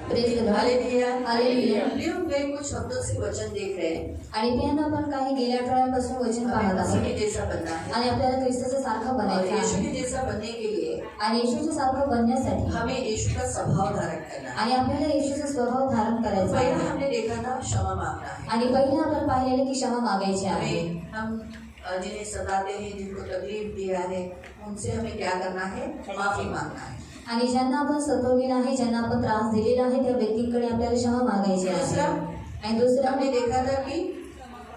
Praise the Lord, hallelujah, hallelujah. लिए हुए कुछ शब्दों से वचन देख रहे हैं। आणि त्यानं आपण काही गेल्या आठवड्यापासून वचन पाहत हमें आहोत मसीह के जैसा बनना है आणि आपल्याला ख्रिस्ताच्या सारखं और बनायचं यीशु आहे के जैसा बनने के लिए आणि येशूच्या सारखं बनण्यासाठी हमें यीशु का स्वभाव धारण करना है। आणि आपल्याला येशूचा स्वभाव धारण करायचा पहला आहे हमने देखा था क्षमा मांगना है। आणि पहिले आपण पाहिलेलं की क्षमा मागायची आहे हमें हम जिन्हें सताते हैं, जिनको तकलीफ दिया है, उनसे हमें क्या करना है? माफी मांगना है। आणि ज्यांना आपण सतवलेलं आहे, ज्यांना आपण त्रास दिलेला आहे, त्या व्यक्तींकडे आपल्याला क्षमा मागायची दूसरा आहे। आणि दुसरं हमने देखा था कि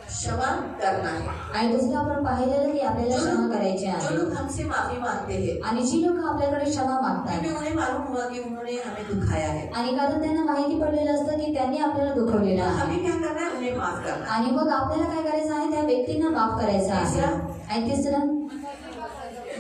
क्षमा करना है। आणि दुसरं आपण पाहिलेलं की आपल्याला क्षमा करायची जो आहे लोग हमसे माफी मांगते हैं, आणि जी लोक आपल्याकडे क्षमा मागतात क्योंकि उन्हें मालूम हुआ कि उन्होंने हमें दुखाया है, आणि कारण त्यांना माहिती पडलेलं असतं की त्यांनी आपल्याला दुखवलेलं आहे हमें क्या करना है? उन्हें माफ करना है। आणि मग आपल्याला काय करायचं आहे? त्या व्यक्तींना माफ करायचं आहे। आणि तिसरं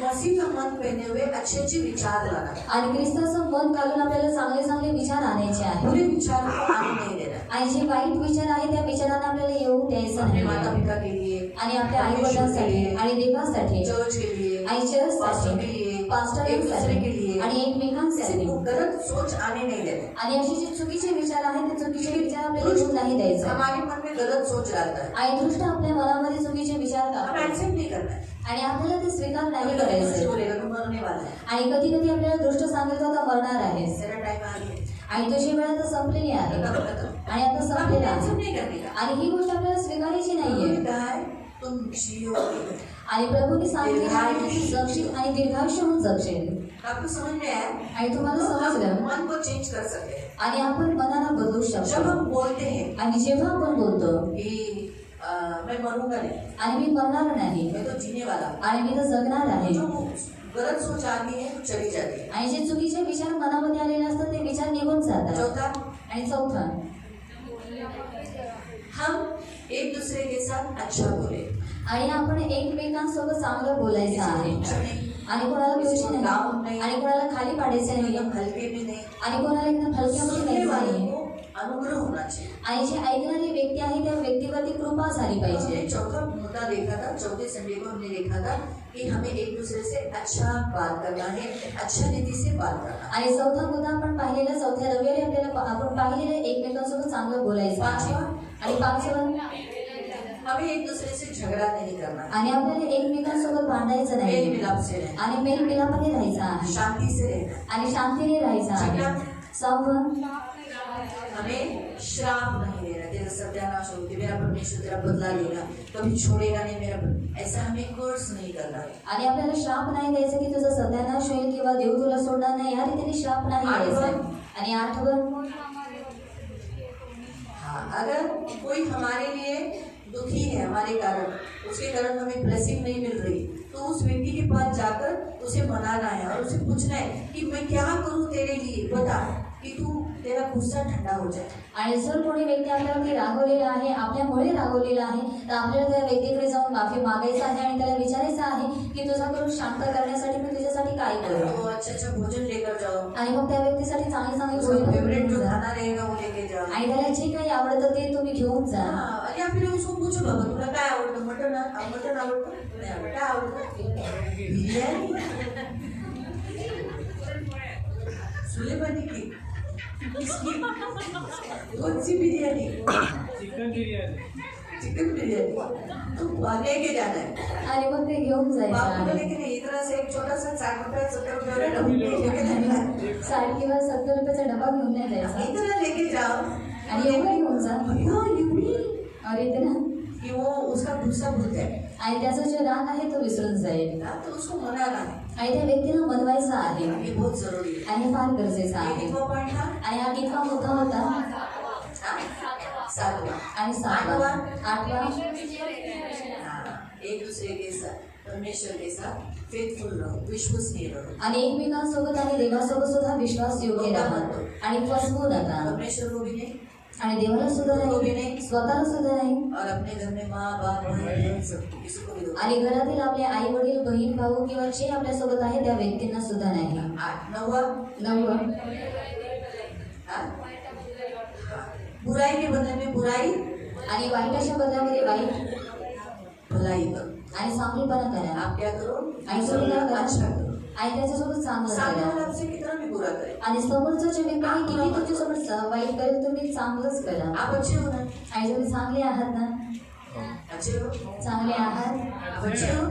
मसीह का मन पहने हुए अच्छे अच्छे विचार लाना है। आणि ख्रिस्ताचं मन घालून आपल्याला चांगले चांगले विचार आणायचे आहे बुरे विचार को आने नहीं देना। आणि जे वाईट विचार आहे त्या विचारांना आपल्याला येऊ द्यायचं अपने नाही माता पिता के लिए, आणि आपल्या आई वडिलांसाठी आणि देवासाठी चर्च के लिए, आणि पास्टर के चर्चसाठी लिए, एक दूसरे पास्टरांसाठी के लिए, आणि एकमेकांसाठी किसी को गलत सोच आने नहीं देना। आणि असे जे चुकीचे विचार आहेत ते चुकीचे विचार आपल्याला येऊ नाही द्यायचे हमारे मन में गलत सोच डालता है, आणि दृष्ट आपल्या मनामध्ये चुकीचे विचार हमें टाकतात एक्सेप्ट नहीं करना है। आणि आपल्याला ते स्वीकार नाही कुछ करायचे बोलेगा तो मरने वाला है, आणि कधी कधी आपल्याला दृष्ट सांगितलं तर मरणार आहेस तेरा टाइम आ गया, आणि तुझी वेळ आता संपलेली आहे खत्म खत्म। आणि आता संपलेला हमें आहे एक्सेप्ट नहीं करने का। आणि ही गोष्ट आपल्याला स्वीकारायची नाहीये उन्होंने कहा है तुम जियोगे। आणि प्रभूने सांगितले आहे की तू जगशील आणि दीर्घायुष्य होऊन जगशील आपको समझ में आया? आणि तुम्हाला तो हम समजलं मन को चेंज कर सकते हैं। आणि आपण मनाला बदलू जब शकतो हम बोलते हैं आणि जेव्हा आपण बोलतो कि मैं मरूंगा नहीं, आणि मी मरणार नाही मैं तो जीने वाला हूँ, आणि मी तर जगणार आहे जो गलत सोच आती है वो चली जाती है। आणि जे चुकीचे विचार मनामध्ये आलेले असतात ते विचार निघून जातात चौथा, आणि चौथं हम एक दूसरे के साथ अच्छा बोले, आणि आपण एकमेकांसोबत चांगलं बोलायचं आहे आणि कोणाला दोषी नाही आणि कोणाला खाली पाडायचं नाही एकदम हल्के भी नहीं। आणि कोणाला एकदम हलक्यामध्ये सुनने घ्यायचं वाले नाही को अनुग्रह होना चाहिए। आणि जे ऐकणारी व्यक्ती आहे त्या व्यक्तीवरती कृपा झाली पाहिजे हमने चौथा मुद्दा देखा था, चौथे संडे को हमने देखा था कि हमें एक दूसरे से अच्छा बात करना है, अच्छा रीति से बात करना। आणि चौथा मुद्दा आपण पाहिलेला चौथ्या रविवारी आपल्याला आपण पाहिलेलं एकमेकांसोबत चांगलं बोलायचं आहे आणि पाचवं हमें एक दूसरे से झगड़ा नहीं करना, आणि आपल्याला एकमेकांसोबत भांडायचं मेल नाही मिलाप से रहना, आणि मेल मिलापाने राहायचं आहे शांति से रहना। आणि शांतीने राहायचं आहे सहावं हमें श्राप नहीं देना, तेरा सत्यानाश हो, कि मेरा परमेश्वर तेरा बदला लेगा, कभी छोड़ेगा नहीं मेरा, ऐसा हमें कर्ज नहीं करना है। आणि आपल्याला श्राप नाही द्यायचा की तुझा सत्यानाश होईल किंवा देव तुला सोडणार नाही या रीतीने श्राप नाही द्यायचा आणि आठवं हाँ, अगर कोई हमारे लिए दुखी है, हमारे कारण उसके कारण हमें ब्लेसिंग नहीं मिल रही, तो उस व्यक्ति के पास जाकर उसे मनाना है और उसे पूछना है कि मैं क्या करूं तेरे लिए, बता, कि तू तेरा गुस्सा ठंडा हो जाए। आणि जर कोणी व्यक्ती आपल्यावरती रागवलेला आहे आपल्यामुळे रागवलेला आहे तर आपल्याला त्या व्यक्तीकडे जाऊन माफी मागायचं आहे आणि त्याला विचारायचं आहे की तुझा करून शांत करण्यासाठी मी तुझ्यासाठी काय करू तो अच्छा अच्छा भोजन लेकर जाओ, आणि मग त्या व्यक्तीसाठी चांगली चांगली उसका भोजन फेवरेट घेऊन जो जा. खाना रहेगा वो लेके जाओ। आणि त्याला जे काही आवडतं ते तुम्ही घेऊन जा हाँ, या फिर उसको पूछो बाबा तुला काय आवडतं, मटन मटन आवडतं नाही आवडतं, काय आवडतं, बिर्याणी, सुलेमानी की किसकी, कौन सी बिरयानी, चिकन बिरयानी, चिकन बिरयानी, तो लेके जाना है। आणि मग ते घेऊन जायचं बापू को आहे लेके नहीं, इतना से एक छोटा सा 60 रुपए 70 रुपए वाला डब्बा लेके जाना है। 60 किंवा 70 रुपयाचा डबा घेऊन नाही जायचा इतना लेके जाओ आणि एवढं घेऊन जा और इतना कि वो उसका गुस्सा भूल जाए, आणि त्याचा जो राग आहे तो विसरून जाईल तो उसको मनाना है, आणि त्या व्यक्तीला मनवायचं आहे ये बहुत जरूरी है। आणि हे फार गरजेचं ये आहे कितवा पॉइंट था? आणि हा कितवा मुद्दा होता हाँ, सातवां। आणि सातवा आठवा हाँ, एक दूसरे के साथ परमेश्वर के साथ फेथफुल रहो, विश्वसनीय रहो, आणि एकमेकांसोबत आणि देवासोबत सुद्धा विश्वास योग्य राहा आणि फसवू नका परमेश्वर को भी नहीं आणि देवाला सुद्धा नाही स्वतःला सुद्धा नाही और अपने घर में माँ बाप भाई बहन सब किसी को भी दो। आणि घरातील आपले आई वडील बहीण भाऊ किंवा जे आपल्यासोबत आहे त्या व्यक्तींना सुद्धा नाही 8 9वां, नववं हाँ, बुराई के बदले में बुराई, आणि वाईटाच्या बदल्यामध्ये वाईट भलाई करो। आणि चांगलीपणा करा आप क्या करो? आणि तुम्ही काय करा अच्छा करो। आणि त्याच्यासोबत चांगलं सामने करा वाला आपसे कितना भी बुरा करें। आणि समोरचा जे व्यक्ती आहे किती तुमच्यासोबत वाईट करेल तुम्ही चांगलंच करा. आप अच्छे हो ना? आणि तुम्ही चांगले आहात ना? अच्छे हो? चांगले आहात? आप अच्छे हो?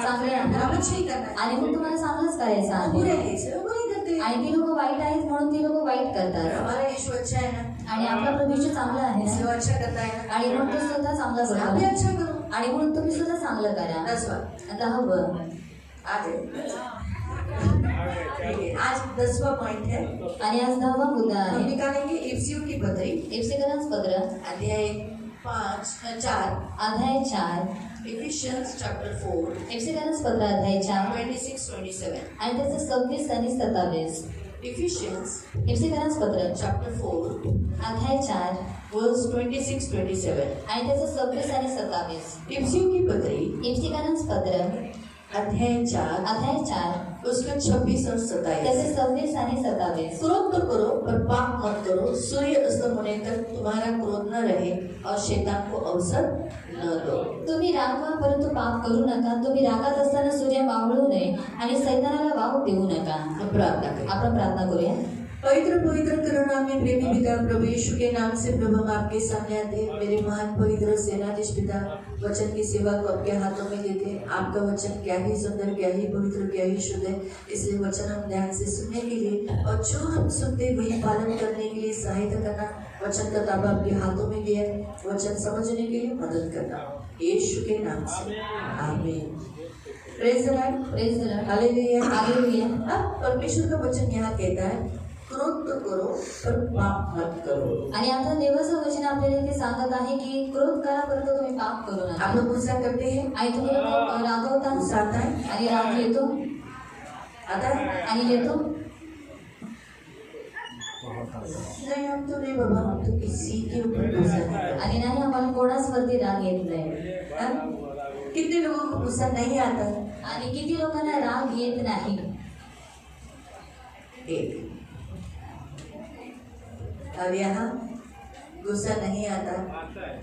चांगले आप आहात. अच्छे ही करना है। आणि मग तुम्हाला चांगलंच करायचं आप बुरे आहे. हैं, इसलिए बुरे करते हैं। आणि ती लोक वाईट आहेत म्हणून ती लोक वाईट करतात. हमारा यीशु अच्छा है ना, आणि आपला प्रभू यीशु चांगला आहे इसलिए ना. वो अच्छा करता है ना। आणि म्हणून तो सुद्धा चांगला आप भी करतो. अच्छा करो। आणि म्हणून तुम्ही सुद्धा चांगलं करा. 10वां आता हवं. आगे ठीक है, आज 10वां पॉइंट है। आणि आज 10वा मुद्दा हम आहे निकालेंगे इफिसियों की पत्री एफेसीकरांस पत्र अध्याय 4 अध्याय 4 इफिशियंस चैप्टर 4 एफेसीकरांस पत्र अध्याय 4 26-27 आणि त्याचं 26 आणि 27. इफिशियंस एफेसीकरांस पत्र चैप्टर 4 अध्याय 4 वर्स 26-27 आणि त्याचं 26 आणि 27. इफिसियों की पत्री एफेसीकरांस पत्र अध्याय 4 अध्याय 4 उसका 26 और 27 त्याचे 26 आणि 27. क्रोध तो करो पर पाप मत करो, सूर्य अस्त होने तक तुम्हारा क्रोध न रहे और शैतान को अवसर न दो। तुम्ही रागवा परंतु पाप करू नका. तुम्ही रागात असताना सूर्य मावळू नये आणि सैतानाला वाव देऊ नका. हम प्रार्थना करें। आपण प्रार्थना करूया. पवित्र पवित्र करुणामय प्रेमी पिता प्रभु यीशु के नाम से प्रभु हम आपके सामने आते हैं। मेरे महान पवित्र सेनाधीश पिता, वचन की सेवा को आपके हाथों में देते हैं। आपका वचन क्या ही सुंदर, क्या ही पवित्र, क्या ही शुद्ध है, इसलिए वचन हम ध्यान से सुनने के लिए और जो हम सुनते वही पालन करने के लिए सहायता करना। वचन का ताबा आपके हाथों में दिया है, वचन समझने के लिए मदद करना, यीशु के नाम से आमीन। Praise the Lord, praise the Lord. Hallelujah, hallelujah. अब परमेश्वर का वचन यहाँ कहता है क्रोध तो करो पर पाप मत करो। आणि आता देवाचं वचन आपल्याला इथे सांगत आहे की क्रोध करा परंतु तुम्ही पाप करू नका. आप लोग गुस्सा करते हैं, आणि तुम्ही लोक रागवता गुस्सा आता है, आणि राग येतो आता है? आणि येतो. नहीं हम तो नहीं बाबा, हम तो किसी के ऊपर गुस्सा नहीं करते। आणि नाही आम्हाला कोणाचवरती राग येत नाही. हाँ? कितने लोगों को गुस्सा नहीं आता? आणि किती लोकांना राग येत नाही. एक। अब यहाँ गुस्सा नहीं आता, आता है.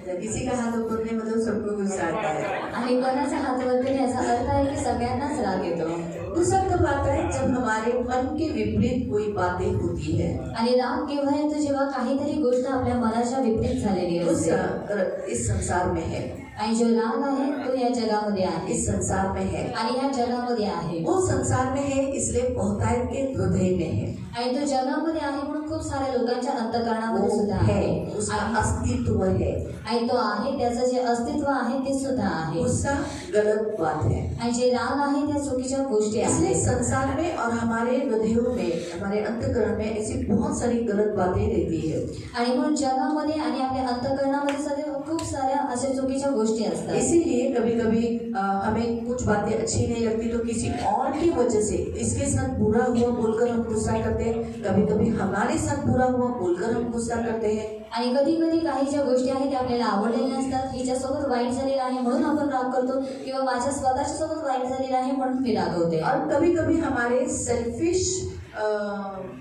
जब किसी का हाथ ऊपर नहीं मतलब सबको गुस्सा आता है। आणि कोणाच्या हातवरती याचा अर्थ आहे की सगळ्यांनाच राग येतो. गुस्सा कब आता है? जब हमारे मन के विपरीत कोई बातें होती है। आणि राग केव्हा येतो जेव्हा काहीतरी गोष्ट आपल्या मनाच्या विपरीत झालेली असते. गुस्सा इस संसार में है, आणि जो राग आहे तो या जगामध्ये आहे इस संसार में है, आणि या जगामध्ये आहे. वो संसार में है इसलिए बहुतायत के हृदय में है। आणि तो जगामध्ये आहे म्हणून खूप साऱ्या लोकांच्या अंतःकरणामध्ये वो सुद्धा है, आहे. उसका आणि अस्तित्व है। आणि तो आहे त्याचं जे अस्तित्व आहे ते सुद्धा आहे. गुस्सा गलत बात है, आणि जे राग आहे त्या चुकीच्या गोष्टी इसलिए आहेत. संसार में और हमारे हृदयों में, हमारे अंतःकरण में ऐसी बहुत सारी गलत बातें रहती है। आणि म्हणून जगामध्ये आणि आपल्या अंतःकरणामध्ये सदैव खूप साऱ्या अशा चुकीच्या गोष्टी असतात. इसीलिए कभी कभी हमें कुछ बातें अच्छी नहीं लगती तो किसी और की वजह से इसके साथ बुरा हुआ बोलकर हम गुस्सा करते हैं। कभी कभी हमारे साथ बुरा हुआ बोलकर हम गुस्सा करते हैं। आणि कधी कधी काही ज्या गोष्टी आहेत त्या आपल्याला आवडलेल्या नसतात. हिच्यासोबत वाईट झालेलं आहे म्हणून आपण राग करतो किंवा माझ्या स्वतःच्या सोबत वाईट झालेलं आहे म्हणून मी रागवते. और कभी कभी हमारे सेल्फिश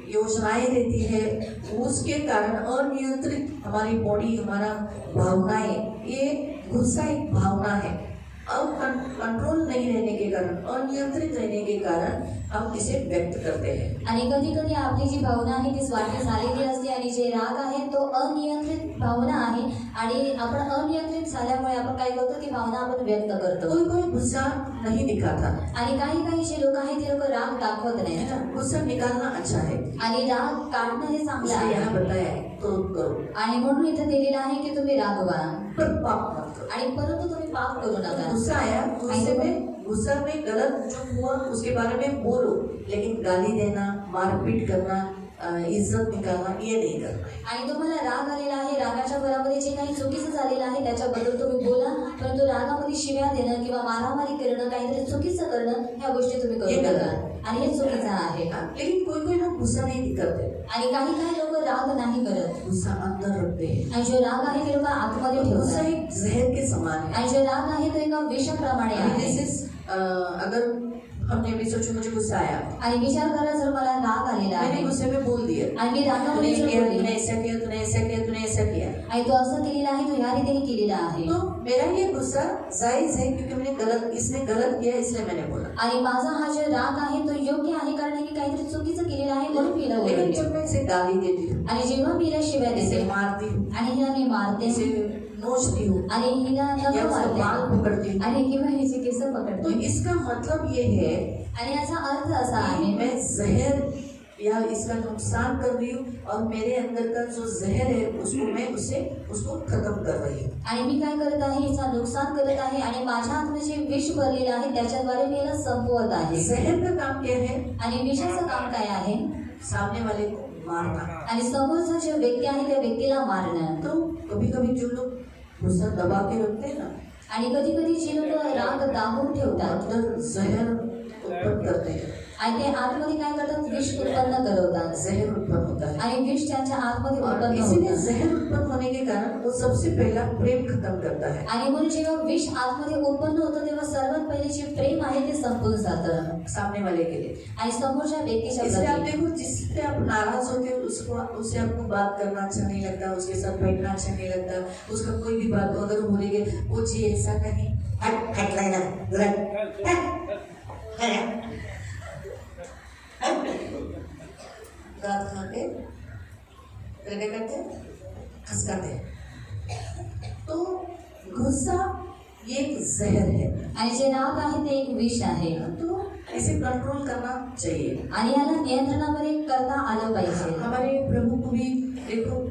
योजनाएं रहती है, उसके कारण अनियंत्रित हमारी बॉडी, हमारा भावनाएं, ये गुस्सा एक भावना है। अब कंट्रोल नहीं रहने के कारण, अनियंत्रित रहने के कारण हम इसे व्यक्त करते हैं। आणि कधी कधी आपली जी भावना आहे ती स्वार्थी झालेली असते आणि जे राग आहे तो अनियंत्रित भावना आहे आणि आपण अनियंत्रित झाल्यामुळे आपण काय करतो ती भावना आपण व्यक्त करतो. कोई कोई गुस्सा नहीं दिखाता, आणि काही काही जे लोक आहेत ते लोक राग दाखवत है नाही. ना? गुस्सा निकालना अच्छा है, आणि राग काढणं हे चांगलं इसलिए यहाँ आहे. बताया है क्रोध करो आणि म्हणून इथे दिलेलं आहे की तुम्ही रागवा पर पाप मत करो। आणि परंतु तुम्ही पाप करू नका. गुस्सा आया, गुस्सा में गलत जो हुआ उसके बारे में बोलो, लेकिन गाली देना, मारपीट करना, इज्जत निकालना ये नहीं करना है। आणि तुम्हाला राग आलेला आहे, रागाच्या भरामध्ये जे काही चुकीचं झालेलं आहे त्याच्याबद्दल तुम्ही बोला, परंतु रागामध्ये शिव्या देणं किंवा मारामारी करणं, काहीतरी चुकीचं करणं ह्या गोष्टी तुम्ही करू नका. आणि हे चुकीचं आहे. लेकिन कोई कोई लोग गुस्सा नहीं करते, आणि काही काही लोक राग नाही करत. गुस्सा अंदर रखते हैं। आणि जो राग आहे ते लोक आतमध्ये गुस्सा ठेवतात. एक जहर के समान है। आणि जो राग आहे तो एका विषाप्रमाणे आहे. अगर हमने भी सोचा मुझे गुस्सा आया, आणि विचार करा जर मला राग आलेला मैंने आहे गुस्से में बोल दिया, आणि मी तूने रागामध्ये जर किया, बोलली, तूने ऐसा किया, तूने ऐसा किया, तूने ऐसा किया, आणि तो असं केलेला आहे, तो या रीतीने केलेला आहे, तो मेरा ये गुस्सा जायज है क्योंकि इसने गलत किया इसलिए मैंने बोला। आणि माझा हा जो राग आहे तो योग्य आहे कारण की काहीतरी चुकीचं केलेलं आहे म्हणून मी हिला लेकिन ओरडले. जब मैं इसे गाली देती हूँ, आणि जेव्हा मी हिला शिव्या इसे देते मारती हूँ, आणि हिला मी मारते इसे नोचती हूँ आणि हिला या नख उसका बाल मारते पकड़ती हूँ, आणि किंवा हिचे केस तो पकडते इसका मतलब ये है आणि याचा अर्थ असा कि आहे मैं जहर या इसका नुकसान कर रही हूँ और मेरे अंदर का जो जहर है उसको खत्म कर रही हूँ। आणि मी काय करत आहे हिचा नुकसान करत आहे आणि माझ्या आतमध्ये जे विष भरलेलं आहे त्याच्याद्वारे मी याला संपवत आहे. जहर का काम क्या है? आणि विषाचं काम काय आहे? सामने वाले को मारना। आणि समोरचा जो व्यक्ती आहे त्या व्यक्तीला मारणं. तो कभी कभी जो लोग गुस्सा दबा के रखते हैं ना, आणि कधी कधी जे लोक राग दाबून ठेवतात मतलब जहर उत्पन्न करते हैं, आणि ते आतमध्ये काय करतात विष उत्पन्न करवतात जहर उत्पन्न होता है आणि विष त्यांच्या आतमध्ये और उत्पन्न इसीलिए होतात. जहर उत्पन्न होने के कारण वो सबसे पहला प्रेम खत्म करता है। आणि म्हणून जेव्हा विष आतमध्ये उत्पन्न होतं तेव्हा सर्वात पहिले जे प्रेम आहे ते संपून जातं सामने वाले के लिए। आणि समोरच्या व्यक्तीच्या इसलिए आप प्रती. देखो जिससे आप नाराज होते हो उससे आपको बात करना अच्छा नहीं लगता, उसके साथ बैठना अच्छा नहीं लगता, उसका कोई भी बात अगर बोलेंगे वो जी ऐसा नहीं हट दांत खा के क्या करते खसकाते। तो गुस्सा ये एक जहर है, आणि जे राग आहे ते एक विष आहे तो इसे कंट्रोल करना चाहिए आणि याला नियंत्रणामध्ये करता आलं पाहिजे. हमारे प्रभु को भी देखो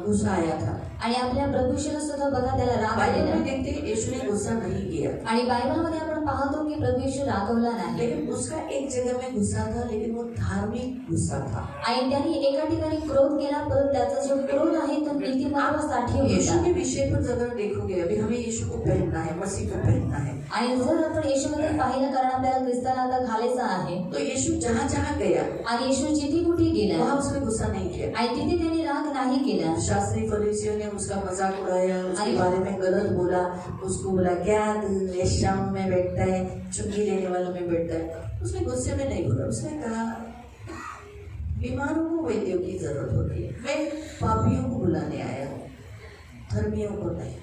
गुस्सा आया था, आणि आपल्या प्रभूशीला सुद्धा बघा त्याला राग बाइबल आलेला में देखते यीशु ने गुस्सा नहीं किया, आणि बायबलमध्ये आपण पाहतो की प्रभू येशू रागवला नाही लेकिन उसका एक जगह में गुस्सा था, लेकिन वो धार्मिक गुस्सा था। आणि त्यांनी एका ठिकाणी क्रोध केला परंतु त्याचा जो क्रोध आहे तो नीतिमत्वासाठी यीशु होता. के विषय पर अगर देखोगे, अभी हमें यीशु को पहनना है, मसीह को पहनना है, आणि जर आपण येशूमध्ये पाहिलं कारण आपल्याला ख्रिस्ताला आता घालायचा आहे तो यीशु जहाँ जहाँ गया आणि येशू जिथे कुठे गेला वहाँ उसने गुस्सा नहीं किया। आणि तिथे त्यांनी राग नाही केला. शास्त्री फरीसियों ने उसका मजाक उड़ाया, उसके बारे में गलत बोला, उसको बोला क्या तू वेश्याओं में बैठता है, चुंगी लेने वालों में बैठता है। उसने गुस्से में नहीं बोला, उसने कहा बीमारों को वैद्यों की जरूरत होती है, मैं पापियों को बुलाने आया हूँ, धर्मियों को नहीं।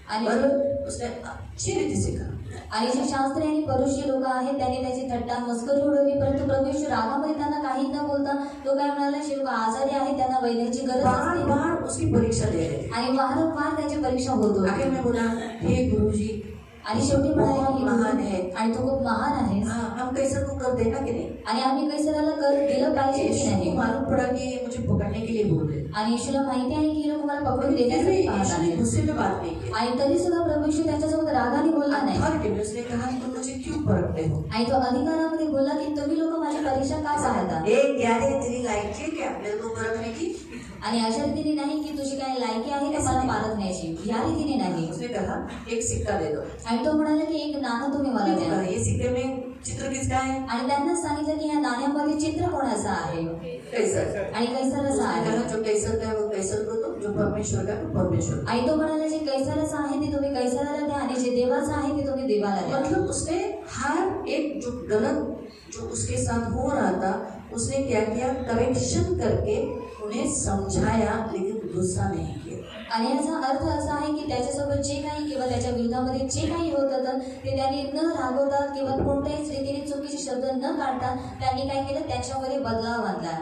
आणि और उसने अच्छी रीति से कहा। आणि जे शास्त्री आणि परुषी लोक आहेत त्यांनी त्याची थट्टा मस्करी उडवली परंतु प्रभू येशू रागामध्ये त्यांना काही न बोलता तो काय म्हणाला जे लोक आजारी आहेत त्यांना वैद्याची गरज बार असते बार उसकी परीक्षा दे रहे थे। आणि वारंवार त्याची परीक्षा होत होती. आखिर में बोला हे गुरुजी आणि शेवटी म्हणाले बहुत की महान है, आणि तू खूप महान आहेस हाँ, हम कैसर को कर देना कि नहीं? आणि आम्ही कैसराला कर दिलं पाहिजे की यीशु नाही. को मालूम पड़ा कि ये मुझे पकड़ने के लिए बोल रहे हैं, आणि येशूला माहिती आहे की हे लोक मला पकडून फिर भी देण्यासाठी पाहत यीशु ने आहेत गुस्से में बात नहीं की। आणि तरी सुद्धा प्रभू येशू त्यांच्यासोबत रागाने बोलला नाही अथॉरिटी में उसने कहा तुम मुझे क्यों परखते हो? आणि तो अधिकारामध्ये बोलला की तुम्ही लोक माझी परीक्षा का पाहता ये क्या है, तेरी लायकी है क्या मेरे को परखने की? आणि अशा रीतीने नाही की तुझी काय लायकी आहे का मला पारखण्याची या रीतीने नाही. उसने कहा एक सिक्का दे दो। आणि तो म्हणाला की एक नाणं तुम्ही मला मैंने द्या कहा, ये सिक्के में चित्र किसका है? आणि त्यांना सांगितलं की या नाण्यामध्ये चित्र कोणाचं आहे कैसर। आणि कैसराचं उसने आहे. कहा जो कैसर का है वो कैसर को दो, जो परमेश्वर का है वो परमेश्वर को। आणि तो म्हणाला जे कैसराचं आहे ते तुम्ही कैसराला द्या आणि जे देवाचं आहे ते तुम्ही देवाला द्या. मतलब उसने हर एक जो गलत जो उसके साथ हो रहा था उसने क्या किया, करेक्शन करके उन्हें समझाया, लेकिन गुस्सा नहीं किया। आणि याचा अर्थ असा आहे की त्याच्यासोबत जे काही किंवा त्याच्या विरोधामध्ये जे काही होत होतं ते त्यांनी न रागवता किंवा कोणत्याही रीतीने चुकीचे शब्द न काढता त्यांनी काय केलं त्याच्यामध्ये बदलाव आणला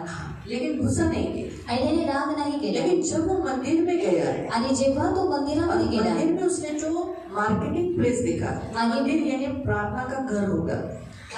लेकिन गुस्सा नहीं किया। आणि त्याने राग नाही केला. लेकिन जब वो मंदिर में गया आणि जेव्हा तो मंदिरामध्ये गेला मंदिर में उसने जो मार्केटिंग प्लेस देखा, मंदिर यानी प्रार्थना का घर होगा,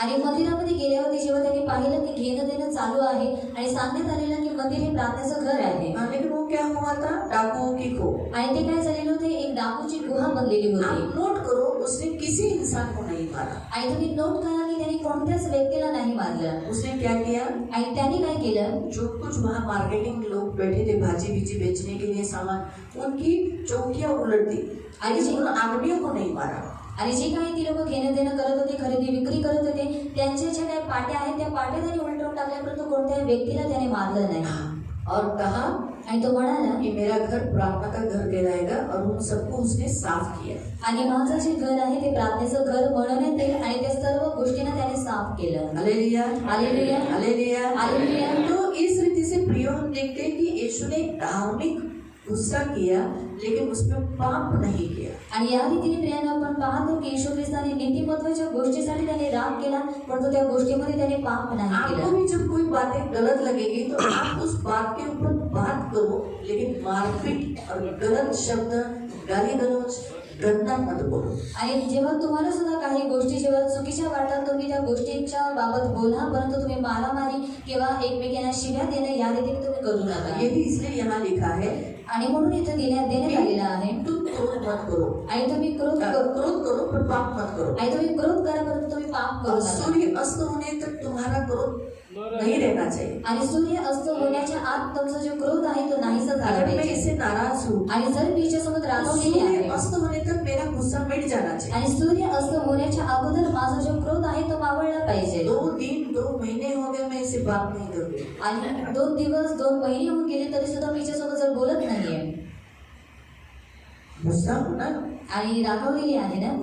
आणि मंदिरामध्ये गेल्यावरती जेव्हा त्यांनी पाहिलं की घेणं देणं चालू आहे आणि सांगण्यात आलेलं की मंदिर हे प्रार्थनेचं घर आहे लेकिन वो क्या हुआ था, डाकुओं की खो। आणि ते काय झालेलं होते एक डाकूची गुहा बनलेली होती. आप नोट करो उसने किसी इंसान को नहीं मारा। आणि तुम्ही नोट करा की त्यांनी कोणत्याच व्यक्तीला नाही मारलं. उसने क्या किया, आणि त्यांनी काय केलं जो कुछ वहाँ मार्केटिंग लोग बैठे थे भाजी बीजी बेचने के लिए सामान, उनकी चौकियां उलट दी आणि उन आदमियों को नहीं मारा। आणि जे काही ती लोक घेणं देणं करत होते खरेदी विक्री करत होते त्यांच्या ज्या काही पाट्या आहेत त्या पाट्या त्यांनी उलटवून टाकल्या परंतु कोणत्याही व्यक्तीला त्याने मारलं नाही. और कहा आणि तो म्हणाला कि मेरा घर प्रार्थना का घर कहलाएगा और उन सबको उसने साफ किया. आणि माझं जे घर आहे ते प्रार्थनेचं घर बनवण्यात येईल आणि त्या सर्व गोष्टींना त्याने साफ केलं. Hallelujah, hallelujah, hallelujah, hallelujah. तो इस रीति से प्रियो हम देखते हैं कि यीशु ने धार्मिक गुस्सा किया लेकिन उसमें पाप नहीं किया. आणि या रीतीने प्रियांनो आपण पाहतो की येशू ख्रिस्ताने नीतिमत्वाच्या गोष्टीसाठी त्याने राग केला परंतु त्या गोष्टीमध्ये त्याने पाप नाही आपको केलं. भी जब कोई बातें गलत लगेगी तो आप उस बात के ऊपर बात करो लेकिन मारपीट और गलत शब्द गाली गलौज गंदा मत बोलो. आणि जेव्हा तुम्हाला सुद्धा काही गोष्टी जेव्हा चुकीच्या वाटतात तुम्ही त्या गोष्टींच्या बाबत बोला परंतु तुम्ही मारामारी किंवा एकमेकांना शिव्या देणं या रीतीने तुम्ही करू नका. ये भी इसलिए यहाँ लिखा है आणि म्हणून इथं देण्यात आलेलं आहे तुम क्रोध मत करो. आणि तुम्ही क्रोध करो पर पाप मत करो. आणि तुम्ही क्रोध करा परंतु तुम्ही पाप करू और नका. सूर्य अस्त होने तक तुम्हारा क्रोध नहीं रहना चाहिए. आणि सूर्य अस्त होण्याच्या आत तुमचा जो क्रोध आहे तो नाहीसा झाला अगर मैं पाहिजे. इससे नाराज हूँ आणि जर मी याच्यासोबत रागवलेली सूर्य आहे अस्त होने तक मेरा गुस्सा मिट जाना चाहिए. आणि सूर्य अस्त होण्याच्या अगोदर माझा जो क्रोध आहे तो मावळला पाहिजे. 2 दिन 2 महीने हो गए मैं इससे बात नहीं कर रही. आणि 2 दिवस 2 महिने होऊन गेले तरी सुद्धा मी याच्यासोबत जर बोलत नाहीये गुस्सा होना आणि रागवलेली आहे ना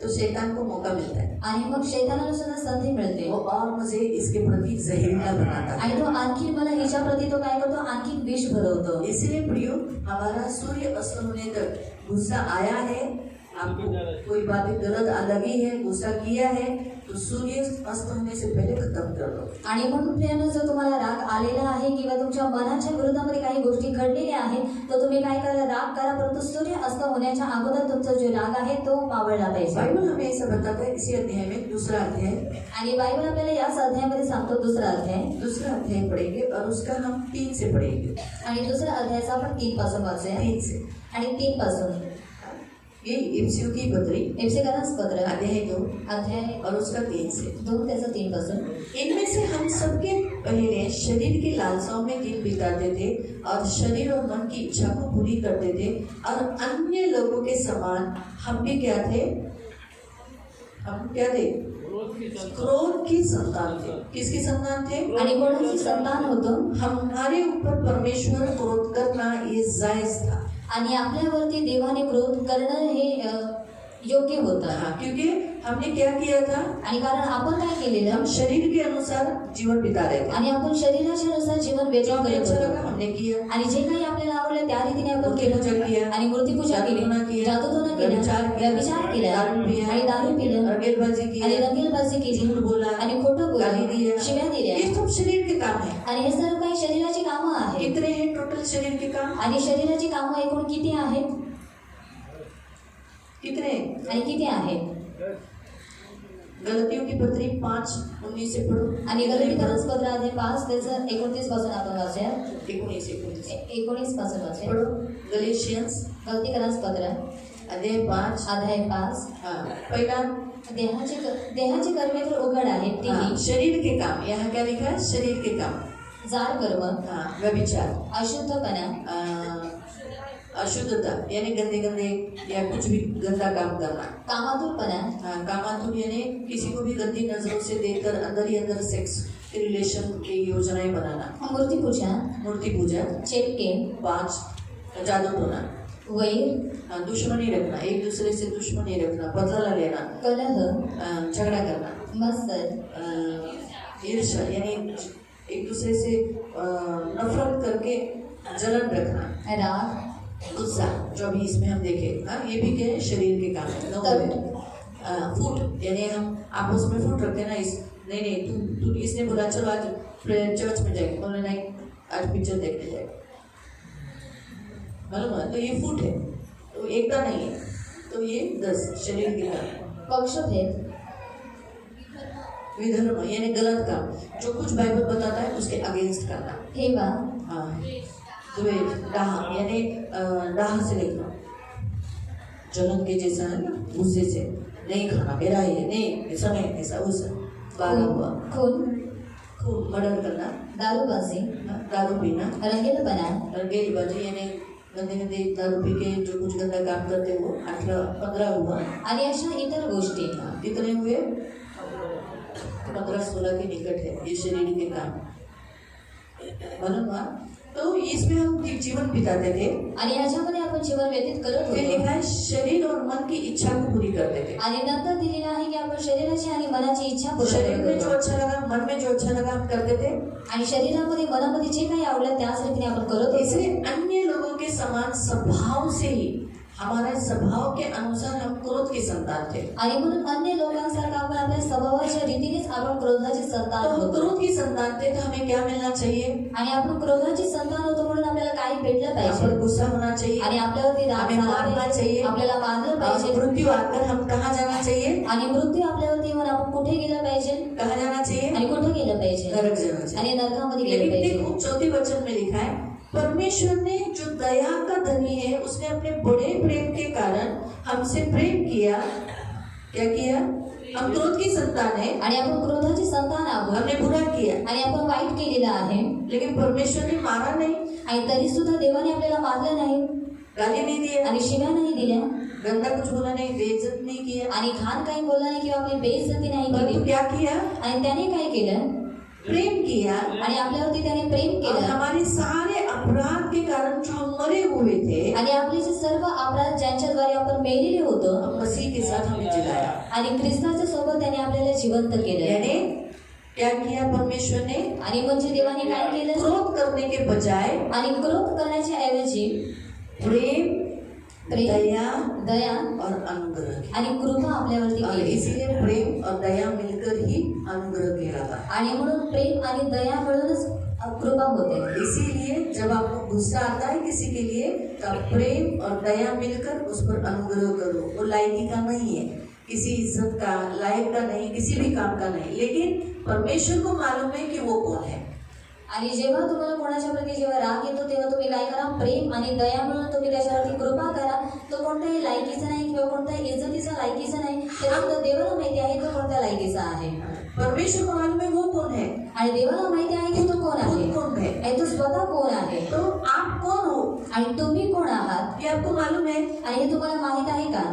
तो शैतान को मौका मिलता है. आणि मग शैतानाला सुद्धा संधी मिळते वो और मुझे इसके प्रति जहरीला बनाता है. आणि तो आणखी मला हिच्या प्रती तो काय करतो आणखी विष भरवतो. इसलिए प्रियो हमारा सूर्य अस्त होने तक गुस्सा आया है आपको कोई बातें गलत लगी है गुस्सा किया है तो सूर्य अस्त होने से पहले खत्म कर दो. आणि म्हणून प्रियांनो जर तुम्हाला राग आलेला आहे किंवा तुमच्या मनाच्या विरोधामध्ये काही गोष्टी घडलेल्या आहेत तर तुम्ही काय करा राग करा परंतु सूर्य अस्त होण्याच्या अगोदर तुमचा जो राग आहे तो मावळला पाहिजे. बाइबल हमें ऐसा बताता है. इसी अध्याय में दूसरा अध्याय आणि बायबल आपल्याला याच अध्यायामध्ये सांगतो दूसरा अध्याय पढ़ेंगे और उसका हम 3 से पढ़ेंगे. आणि दुसऱ्या अध्यायाचा आपण 3 पासून वाचूया. 3 से आणि 3 पासून ये इफ्सियों की पत्री एफेसकरांस पत्र अध्याय 2 अध्याय और उसका 3 से 2 त्याचा 3 पासून. इनमें से हम सबके पहले शरीर की लालसाओं में दिन बिताते थे और शरीर और मन की इच्छा को पूरी करते थे और अन्य लोगों के समान हम भी क्या थे. हम क्या थे. क्रोध की संतान थे. किसकी संतान थे. आणि कोणाची संतान होतो हमारे ऊपर परमेश्वर क्रोध करना ये जायज था. आणि आपल्यावरती देवाने क्रोध करणं हे योग्य होतं. हाँ, क्योंकि हमने क्या किया था. आणि कारण आपण काय केलेलं हम शरीर के अनुसार जीवन बिता रहे थे. आणि आपण शरीराच्या नुसार जीवन जो व्यतीत हमें करत अच्छा लगा होतो हमने किया. आणि जे काही आपल्याला आवडलं त्या रीतीने आपण मूर्तिपूजा केलं किया. आणि मूर्तिपूजा केली जादूटोणा किया. जादूटोणा केला व्यभिचार केला दारू पिया. आणि दारू पिलं रंगेलबाजी की आणि रंगेलबाजी केली झूठ बोला आणि खोटं गाली बोललं दिया. शिव्या दिल्या ये सब शरीर के काम है. आणि हे सर्व काही शरीराची कामं आहेत. कितने हैं टोटल शरीर के काम. आणि शरीराची कामं एकूण किती आहेत कितने. आणि किती आहेत. गलतियों की पत्री 5:19 से पढ़ो. आणि गलतीकरस पत्र अध्याय 5 त्याचं 29 पासून आपण वाचूया. 19 पासून वाचूया. पढ़ो. गलेशियंस गलतीकरस पत्र अध्याय 5 अध्याय 5. हाँ पहला देहाची कर्मे तर उघड आहेत ती हाँ, शरीर के काम. यहाँ क्या लिखा है. शरीर के काम. जार कर्म हाँ व्यभिचार अशुद्धपणा अशुद्धता यानी गंदे गंदे या कुछ भी गंदा काम करना. कामातुरपणा हाँ, कामातुर यानी किसी को भी गंदी नजरों से देखकर अंदर ही अंदर सेक्स के रिलेशन की योजनाएं बनाना. मूर्ति पूजा चेपके 5 जादू टोना वैर हाँ, दुश्मनी रखना. एक दूसरे से दुश्मनी रखना. बदला लेना. कलह झगड़ा करना. मत्सर ईर्ष्या यानी एक दूसरे से नफरत करके जलन रखना. राग गुस्सा जो अभी इसमें हम देखे. हाँ ये भी क्या है शरीर के काम है. फूट यानी हम आपस में फूट रखते ना. इस नहीं तू इसने बोला चलो आज चर्च में जाएंगे. बोले नहीं आज पिक्चर देखने जाएंगे. मालूम है. तो ये फूट है. तो एकता नहीं है. तो ये 10 शरीर के काम. पक्षभेद विधर्म यानी गलत काम. जो कुछ बाइबल बताता है उसके अगेंस्ट करना. हेवा हाँ द्वेष डाह यानी डाह से लिखना. जलन के जैसा है ना. गुस्से से नहीं खाना मेरा है नहीं ऐसा नहीं ऐसा उस बागा हुआ. खून मर्डर करना. दारूबाजी दारू पीना. रंगेलपणा रंगेलबाजी यानी गंदे गंदे दारू पी के जो कुछ गंदा काम करते वो 18-15 हुआ। आणि अशा इतर गोष्टी कितने हुए? 15-16 के निकट है ये शरीर के काम, मालूम हुआ? तो इसमें हम जीवन बिताते थे आणि ह्याच्यामध्ये आपण जीवन व्यतीत करत फिर होतो. लिखा है शरीर और मन की इच्छा को पूरी करते थे। आणि नंतर दिलेलं आहे की आपण शरीराची आणि मनाची इच्छा पूर्ण शरीर में जो करतो. अच्छा लगा, मन में जो अच्छा लगा हम करते थे। आणि शरीरामध्ये मनामध्ये जे काही आवडलं त्याच रीतीने आपण करत होतो. इसलिए अन्य लोगों के समान स्वभाव से ही हमारे स्वभाव के अनुसार हम क्रोध के संतान थे। आणि म्हणून अन्य लोकांसारखं आपण आपल्या स्वभावाच्या रीतीनेच आपण क्रोधाची संतान तो हम होतो. क्रोध की संतान थे तो हमें क्या मिलना चाहिए? आणि आपण क्रोधाची संतान होतो म्हणून आपल्याला काही भेटलं हम पाहिजे पर गुस्सा होना चाहिए, आणि आपल्यावरती राग हमें झाला मारना पाहिजे, चाहिए, आपल्याला मारलं और पाहिजे. मृत्यु आकर हम कहाँ जाना चाहिए? आणि मृत्यू आपल्यावरती येऊन आपण कुठे गेलं पाहिजे कहाँ जाना चाहिए? आणि कुठे गेलं पाहिजे नरक जाना चाहिए। आणि नरकामध्ये गेलं लेकिन पाहिजे. देखो चौथे वचन में लिखा है परमेश्वर ने जो दया का धनी है उसने अपने बड़े प्रेम के कारण हमसे प्रेम किया। क्या किया? हम क्रोध की संतान है, आणि आपण क्रोधाची संतान आहोत हमने बुरा किया, आणि आपण वाईट केलेलं आहे लेकिन परमेश्वर ने मारा नहीं, आणि तरी सुद्धा देवाने आपल्याला मारलं नाही गाली नहीं दिया, आणि शिव्या नाही दिल्या गंदा कुछ बोला नहीं, बेइज्जत नहीं किया, आणि घाण काही बोलला नाही किंवा आपली बेइज्जती नाही परंतु केली. क्या किया? आणि त्याने काय केलं? प्रेम किया आणि आपल्यावरती त्याने प्रेम और केलं हमारे सारे अपराध के कारण जो हम मरे हुए थे आणि आपले जे सर्व अपराध ज्यांच्याद्वारे आपण मेलेले होतो अब मसीह के साथ हमें जिलाया। आणि ख्रिस्ताच्या सोबत त्याने आपल्याला जिवंत केलं. यानी क्या किया परमेश्वर ने? आणि म्हणजे देवाने काय केलं? क्रोध करने के बजाय आणि क्रोध करण्याच्या ऐवजी प्रेम, दया दया और अनुग्रह, आणि कृपा आपल्यावरती और केली. इसीलिए प्रेम और दया मिलकर ही अनुग्रह कहलाता है। आणि म्हणून प्रेम आणि दया मिळूनच कृपा होते. इसीलिए जब आपको गुस्सा आता है किसी के लिए तो आप प्रेम और दया मिलकर उस पर अनुग्रह करो। वो लायकी का नहीं है, किसी इज्जत का, लायक का नहीं, किसी भी काम का नहीं, लेकिन परमेश्वर को मालूम है कि वो कौन है। आणि जेव्हा तुम्हाला कोणाच्या प्रती जेव्हा राग येतो तेव्हा तुम्ही काय करा? प्रेम आणि दया मिळून तुम्ही त्याच्यावरती कृपा करा. तो कोणत्याही लायकीचा नाही किंवा कोणत्याही इज्जतीचा लायकीचा नाही, ते फक्त देवाला माहिती आहे तो कोणत्या लायकीचा आहे. परमेश्वर को मालूम है वो कौन है, आणि देवाला माहिती आहे की तो कोण आहे खुद कौन है, आणि तो स्वतः कोण आहे. तो आप कौन हो आणि तुम्ही कोण आहात ये आपको मालूम है? आणि हे तुम्हाला माहित आहे का?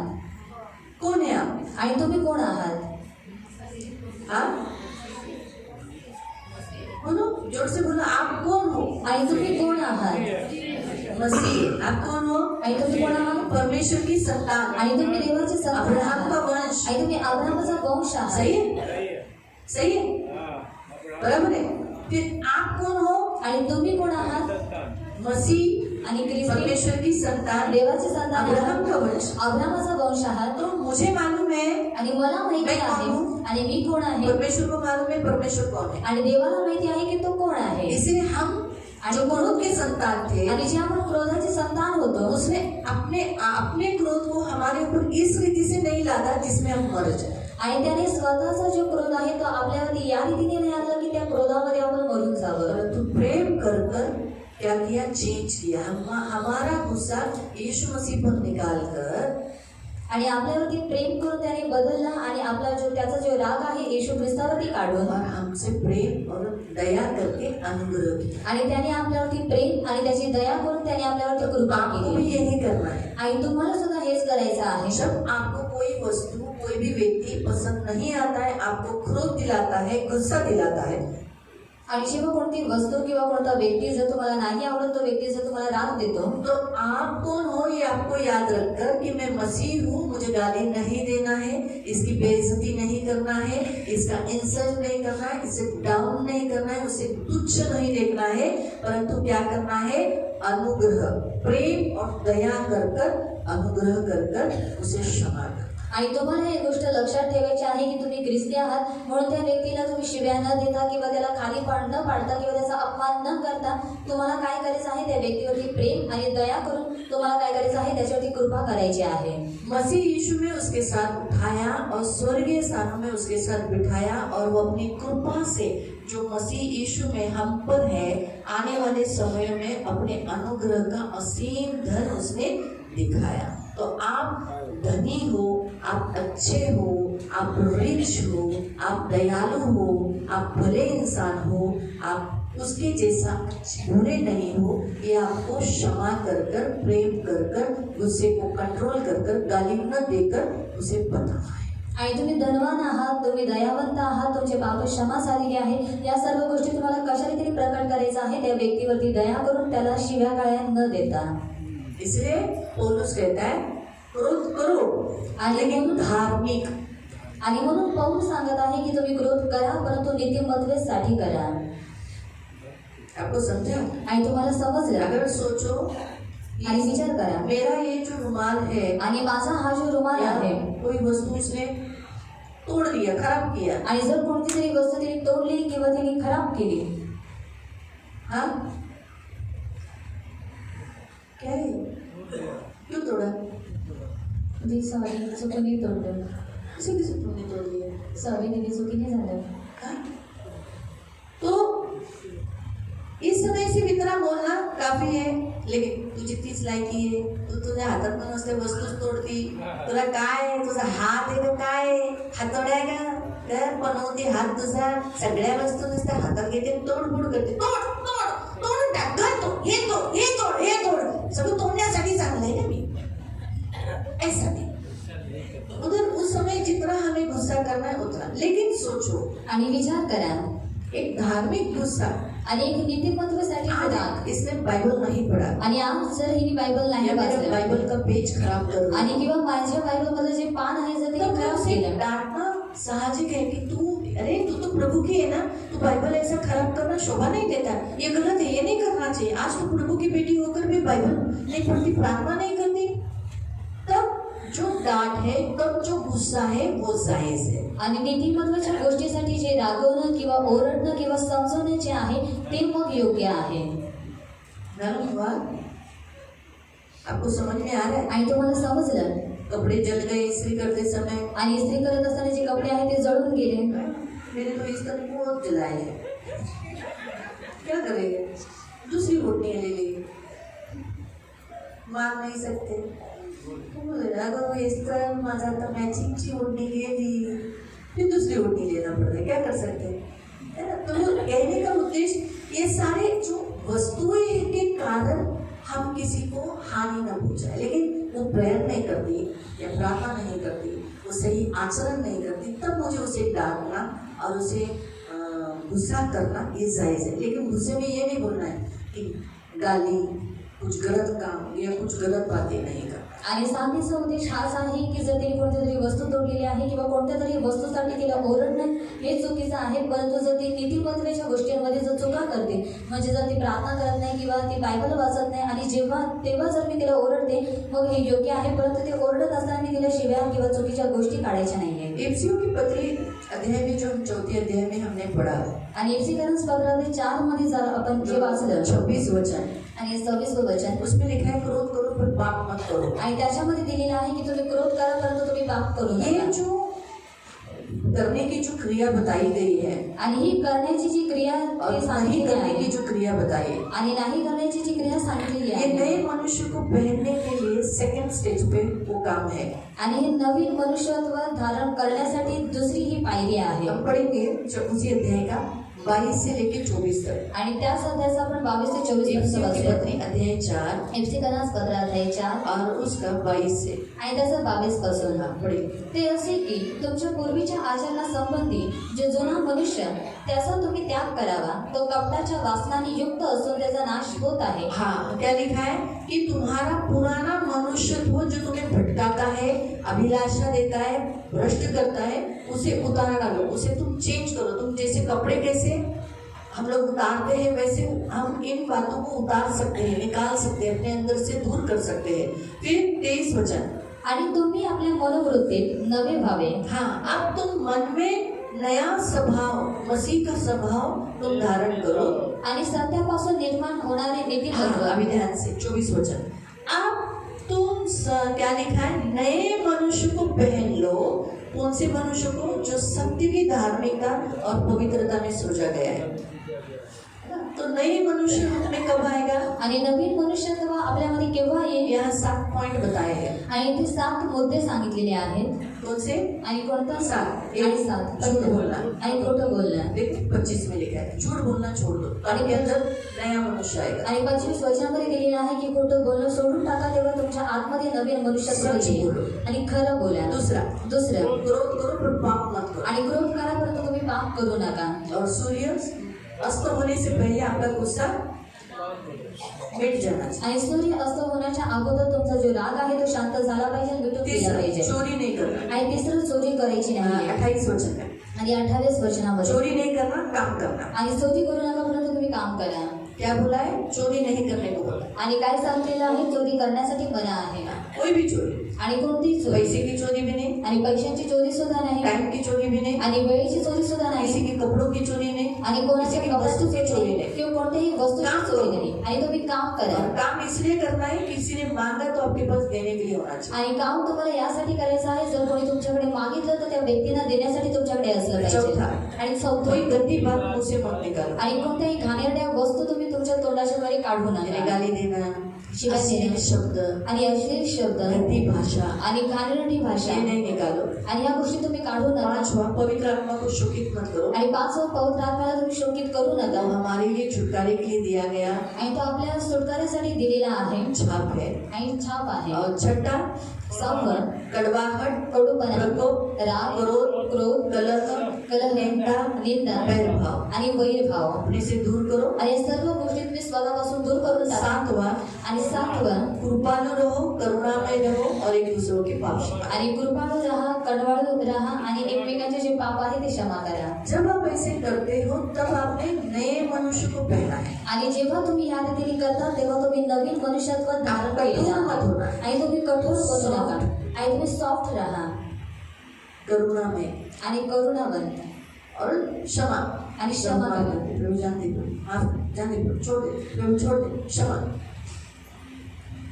कौन है आप? आणि तुम्ही कोण आहात? हाँ बोलो, जोर से बोलो, आप कौन हो? आणि तुम्ही कोण आहात? मसीह। आप कौन हो? आणि तुम्ही कोण आहात? परमेश्वर की संतान, आणि तुम्ही देवाचे संतान अब्राहम का आहात वंश। आणि तुम्ही अब्राहमाचा वंश आहात. सही है? सही है, बराबर है। फिर आप कौन हो? आणि तुम्ही कोण आहात? मसीह, आणि ख्रिस्ती परमेश्वर की संतान, देवाचे संतान अब्राहम आहात, का वंश। अब्राहमाचा वंश आहात. तो मुझे मालूम है, आणि मला माहिती मैं कौन आहे हूँ? आणि मी कोण आहे परमेश्वर को मालूम है परमेश्वर कौन है। आणि देवाला माहिती आहे की तो कोण आहे. इसलिए हम जो क्रोध के संतान थे आणि जे आपण क्रोधाचे संतान होतो उसने अपने क्रोध को हमारे ऊपर इस रीति से नहीं लादा जिसमें हम मर जाए। आणि त्याने स्वतःचा जो क्रोध आहे तो आपल्यावरती या रीतीने नाही आणला की त्या क्रोधामध्ये आपण मरून जावं. परंतु प्रेम कर कर क्या किया? Change KIA. हमारा गुस्सा यीशु मसीह पर निकाल कर आणि आपल्यावरती प्रेम करून त्याने बदलला आणि आपला जो त्याचा जो राग आहे येशू ख्रिस्तावरती काढून और हमसे प्रेम और दया करके अनुग्रह किया। आणि त्याने आपल्यावरती प्रेम आणि त्याची दया करून त्याने आपल्यावरती कृपा आपको भी केली. यही करना है। आणि तुम्हाला सुद्धा हेच करायचं आहे. जब आपको कोई वस्तु, कोई भी व्यक्ति पसंद नहीं आता है, आपको क्रोध दिलाता है, गुस्सा दिलाता है, आणि जेव्हा कोणती वस्तू किंवा कोणता व्यक्ती जर तुम्हाला नाही आवडत, तो व्यक्ती जर तुम्हाला राग देतो, तो आप कौन हो ये आपको याद रखकर कि मैं मसीह हूँ, मुझे गाली नहीं देना है, इसकी बेइज्जती नहीं करना है, इसका इंसल्ट नहीं करना है, इसे डाउन नहीं करना है, उसे तुच्छ नहीं देखना है, परंतु क्या करना है? अनुग्रह, प्रेम और दया कर कर, अनुग्रह कर कर उसे क्षमा कर। आणि तुम्हाला एक गोष्ट लक्षात ठेवायची आहे की तुम्ही ख्रिस्ती आहात म्हणून त्या व्यक्तीला तुम्ही शिव्या न देता किंवा त्याला खाली न पाडता किंवा त्याचा अपमान न करता तुम्हाला काय करायचं आहे? त्या व्यक्तीवरती प्रेम आणि दया करून तुम्हाला काय करायचं आहे? त्याच्यावरती कृपा करायची आहे. मसीह यीशु में उसके साथ उठाया और स्वर्गीय स्थानों में उसके साथ बिठाया और वो अपनी कृपा से जो मसीह यीशु में हम पर है आने वाले समय में अपने अनुग्रह का असीम धन उसने दिखाया। तो आप धनी हो, आप अच्छे हो, आप रिच हो, आप दयालु हो, आप भले इंसान हो, आप उसके जैसा बुरे नहीं हो, ये आपको क्षमा कर कर, प्रेम कर कर, गुस्से को कंट्रोल कर कर, गाली न देकर उसे बताना है। आणि तुम्ही धनवान आहात, तुम्ही दयावंत आहात, तुमचे पाप क्षमा झालेली आहे, या सर्व गोष्टी तुम्हाला कशा रीतीने प्रकट करायचं आहे, त्या व्यक्तीवरती दया करून त्याला शिव्या गाळ्या न देता. इसलिए पौलुस कहता है क्रोध करो लेकिन धार्मिक. आणि म्हणून पौल सांगत आहे की तुम्ही क्रोध करा परंतु नीतिमत्तेसाठी करा. आपको समझा? आणि तुम्हाला समजलं. अगर सोचो आणि विचार करा, मेरा ये जो रुमाल है आणि माझा हा जो रुमाल आहे, कोई वस्तु उसने तोड़ दिया, खराब किया, आणि जर कोणती तरी वस्तू तिने तोडली किंवा तिने खराब केली, हाँ क्या है? क्यों तोड़ा? जी सॉरी चुकीने तोडलं, किसी किसी तुमने तोड़ दिया, सॉरी दीदी चुकीने झालं. हाँ? तो इस समय से इतना बोलना काफी है, लेकिन तू जितनीच लायकी आहे, तू तुझ्या हातात पण असते वस्तूच तोडती, तुला काय, तुझा हात आहे का काय, हातोड्या का बनवते हात तुझा, सगळ्या वस्तू नुसत्या हातात घेते, तोडफोड करते, तोड तोड तोड टाक, कर तो, हे तोड हे तोड हे तोड, सगळं तोडण्यासाठी चांगलं आहे ना मी, ऐसा नहीं. उधर उस समय जितना हमें गुस्सा करना है उतना, लेकिन सोचो, आणि विचार करा, एक धार्मिक गुस्सा, आणि एक नीतिमत्तेसाठी आज राग, इसने बाइबल नहीं पढ़ा, आणि आज जर हिने बायबल नाही या मेरे वाचलं बाइबल का पेज खराब कर दिया, आणि किंवा माझ्या बायबल मध्ये जे पान आहे जर ते तो खराब उसे केलं, डांटना साहजिक है कि तू, अरे तू तो प्रभु की है ना, तू बाइबल ऐसा खराब करना शोभा नहीं देता, ये गलत है, ये नहीं करना चाहिए. आज तो प्रभु की बेटी होकर भी बाइबल नहीं पढ़ती, प्रार्थना नहीं करती, तब जो डांट है, तब जो गुस्सा है वो जायज है. आणि नीतिमत्वाच्या गोष्टीसाठी जे रागवणं किंवा ओरडणं किंवा समजवणं जे आहे ते मग योग्य आहे. मालूम हुआ? आपको समझ में आ रहा है? आणि तुम्हाला समजलं, कपड़े जल गए इस्त्री करते समय, आणि इस्त्री करत असताना जे कपडे आहेत ते जळून गेले, मेरे तो इस तक बहुत जलाए हैं, क्या करेंगे? दूसरी ओढ़नी ले ली, मार नहीं सकते. अगर इस तरह माझा आता मॅचिंगची ओढ़नी गेली, फिर दूसरी ओढ़नी लेना पड़ता है, क्या कर सकते हैं, है ना. तो कहने का उद्देश्य, ये सारे जो वस्तुएं के कारण हम किसी को हानि न पहुंचाए, लेकिन वो प्रेयर नहीं करती या प्रार्थना नहीं करती, वो सही आचरण नहीं करती, तब मुझे उसे डांटना और उसे गुस्सा करना ये जायज़ है. लेकिन गुस्से में ये नहीं बोलना है कि गाली, कुछ गलत काम या कुछ गलत बातें नहीं करना. आणि सांगण्याचा उद्देश हाच आहे की जर तिने कोणत्या तरी वस्तू तोडलेली आहे किंवा कोणत्या तरी वस्तूसाठी तिला ओरडणं हे चुकीचं आहे, परंतु जर ती नीतिमत्तेच्या गोष्टींमध्ये जर चुका करते, म्हणजे जर ती प्रार्थना करत नाही किंवा ती बायबल वाचत नाही आणि तेव्हा जर मी तिला ओरडते, मग हे योग्य आहे, परंतु ते ओरडत असताना मी तिला शिव्या किंवा चुकीच्या गोष्टी काढायच्या नाहीये. एफसीओ की पत्री अध्याय में, जो चौथे अध्याय में हमने पढ़ा, आणि एफसीकरण पत्रामध्ये 4 मध्ये जर आपण जे वाचलं 26 वचन, आणि 26 वचन, उसमें लिखा है क्रोध करो पर पाप मत करो. आणि त्याच्यामध्ये दिलेलं आहे की तुम्ही क्रोध करा परंतु तुम्ही पाप करू ये नका. जो करने की जो क्रिया बताई गई है आणि ही करण्याची जी क्रिया और ती नहीं सांगितली करने की आहे, जो क्रिया बताई है, आणि नाही करण्याची जी क्रिया सांगितलेली ये आहे, नए मनुष्य को पहनने के लिए सेकंड स्टेज पे वो काम है. आणि हे नवीन मनुष्यत्व धारण करण्यासाठी दुसरी ही पायरी आहे. हम पढ़ेंगे उसी अध्याय का 22 से लेके 24 तक. आणि त्या सध्याचा आपण 22 ते 24 पर्यंत एफसीओ की वाचूया. पत्री अध्याय 4 एफसीकरण पत्र अध्याय 4 और उसका 22 से आणि त्याचं 22 पासून. पढ़ेंगे. ते असे की तुमच्या पूर्वीच्या आचरणासंबंधी जो जुना मनुष्य त्याचा तुम्ही त्याग करावा, तो कपटाच्या वासनाने युक्त असून त्याचा नाश होत आहे. हाँ, क्या लिखा है कि तुम्हारा पुराना मनुष्यत्व जो तुम्हें भटकाता है, अभिलाषा देता है, भ्रष्ट करता है, उसे उतार डालो, उसे तुम चेंज करो. तुम जैसे कपड़े कैसे हम लोग उतारते हैं, वैसे हम इन बातों को उतार सकते हैं, निकाल सकते हैं, अपने अंदर से दूर कर सकते हैं. फिर 23 वचन, आणि तुम्ही आपल्या मनोवृत्तीत नवे व्हावे. हाँ, अब तुम मन में नया स्वभाव, मसीह का स्वभाव तुम धारण करो. आणि सत्यापासून निर्माण होणारे नीतिमत्व. हाँ, अभी ध्यान से 24 वचन, अब तुम क्या लिखा है, नए मनुष्य को पहन लो. कौन से मनुष्य को? जो सत्य की धार्मिकता और पवित्रता में सृजा गया है. तो नई मनुष्य में कब आएगा? आणि नवीन मनुष्यत्व आपल्यामध्ये केव्हा येईल? यहाँ 7 पॉइंट बताए हैं। आणि इथे 7 मुद्दे सांगितलेले आहेत. कौन से? आणि कोणता? 7। आणि 7 झूठ बोलना। आणि खोटं बोलणं. देखो 25 में लिखा है झूठ बोलना छोड़ दो, आपके अंदर नया मनुष्य आएगा। आणि 25 वचनामध्ये दिलेलं आहे की खोटं बोलणं सोडून टाका, तेव्हा तुमच्या आतमध्ये नवीन मनुष्यत्व सच येईल. बोलो. आणि खरं बोला. दुसरं क्रोध करो पर पाप मत करो। आणि क्रोध करा परंतु तुम्ही पाप करू नका. और सूर्य अस्त होने से पहले आपका गुस्सा मिट जाना चाहिए। आणि सूर्य अस्त होण्याच्या अगोदर तुमचा जो राग आहे तो शांत झाला पाहिजे, मिटून गेला तीसरा, पाहिजे. चोरी नहीं करना। आणि तिसरं चोरी करायची नाही. 28 वचन है। आणि 28 वचनामध्ये चोरी नहीं करना, काम करना। आणि चोरी करू नका परंतु तुम्ही काम करा. क्या बोला है? चोरी नहीं करने को बोला। आणि काय सांगितलेलं आहे? चोरी करण्यासाठी मना आहे. कोई भी चोरी, आणि कोणती चोरी? पैसे की चोरी भी नहीं, आणि पैशांची चोरी सुद्धा नाही. टाइम की चोरी भी नहीं, आणि वेळेची चोरी सुद्धा नाही. किसी के कपड़ों की चोरी नहीं, आणि कोणाच्या किसी की वस्तू की चोरी नहीं। किंवा कोणत्याही वस्तूची काम चोरी करो। नाही. आणि तुम्ही काम करा. और काम इसलिए करना है कि किसी ने मांगा तो आपके पास देने के लिए होना चाहिए। आणि काम तुम्हाला यासाठी करायचं आहे, जर कोणी तुमच्याकडे मागितलं तर त्या व्यक्तीला देण्यासाठी तुमच्याकडे असलं पाहिजे. चौथा. आणि कोई चौथं, गंदी बात मुंह से मत निकालो। आणि कोणत्याही घाणेरड्या वस्तू तुम्ही तुमच्या तोंडाच्या वर काढू यानी नका. गाली देना, शिवाय अश्लील देना. शब्द, आणि अश्लील शब्द गंदी भाषा, आणि घाणेरडी भाषा ये नहीं निकालो। आणि या गोष्टी तुम्ही काढू नका. 5वां, पवित्र आत्मा को शोकित मत करो। आणि 5वं, पवित्र आत्म्याला तुम्ही शोकित करू वो नका. हमारे लिए छुटकारे के लिए दिया गया आणि तो आपल्याला सुटकाऱ्यासाठी दिलेला आहे. छाप है। आणि छाप आहे. और छठा, 7वं, कड़वाहट, कडूपणा, प्रकोप, राग, क्रोध, कलह, निंदा, वैरभाव आणि वैरभाव. अपने से दूर करो। आणि या सर्व गोष्टी तुम्ही स्वतःपासून दूर करून टाका. 7वां, आणि 7वं, कृपालु रहो, करुणामय रहो और एक दूसरों के पाप क्षमा। आणि कृपाळू राहा, कणवाळू राहा आणि एकमेकांचे जे पाप आहे ते क्षमा करा. जब आप ऐसे करते हो तब आपने नए मनुष्य को पहना है। आणि जेव्हा तुम्ही या रीतीने करता तेव्हा तुम्ही नवीन मनुष्यत्व धारण केलेलं कठोर मत आहे. होणार. आणि तुम्ही कठोर बनू नका. आणि तुम्ही सॉफ्ट राहा करुणामय आणि करुणावंत और क्षमा। आणि क्षमा करा. प्रभु जानते हो, माफ जानते हो, छोड़ दे प्रभु, छोड़ दे, क्षमा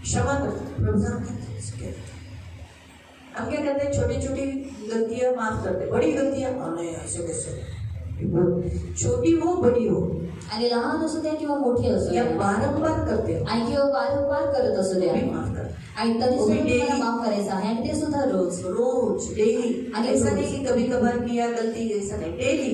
क्षमा कर प्रभु जानते हैं इसके। हम क्या करते हैं? छोटी छोटी गलतियां माफ करते हैं, बड़ी गलतियां नहीं ऐसे कैसे, छोटी हो बड़ी हो आणि लहान असू द्या किंवा मोठी असू या द्या बारंबार करते हो आणि किंवा वारंवार करत असू द्या भी माफ कर। आणि तरी वो भी सुद्धा तुम्हाला daily. माफ करायचं आहे. आणि ते सुद्धा रोज. रोज डेली। आणि ऐसा रोज. नहीं कि कभी कभार किया गलती, ऐसा नहीं, डेली।